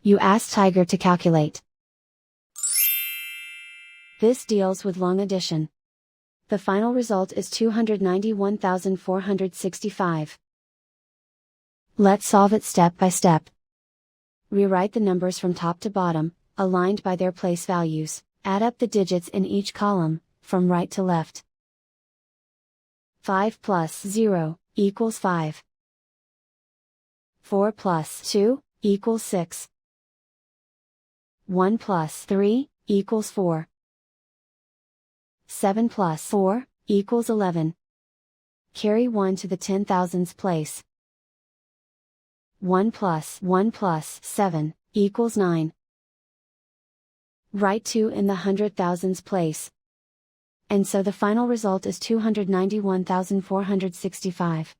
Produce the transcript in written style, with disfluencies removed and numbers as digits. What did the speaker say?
You ask Tiger to calculate. This deals with long addition. The final result is 291,465. Let's solve it step by step. Rewrite the numbers from top to bottom, aligned by their place values. Add up the digits in each column, from right to left. 5 plus 0 equals 5. 4 plus 2 equals 6. 1 plus 3 equals 4. 7 plus 4 equals 11. Carry 1 to the 10,000s place. 1 plus 7 equals 9. Write 2 in the 100,000s place. And so the final result is 291,465.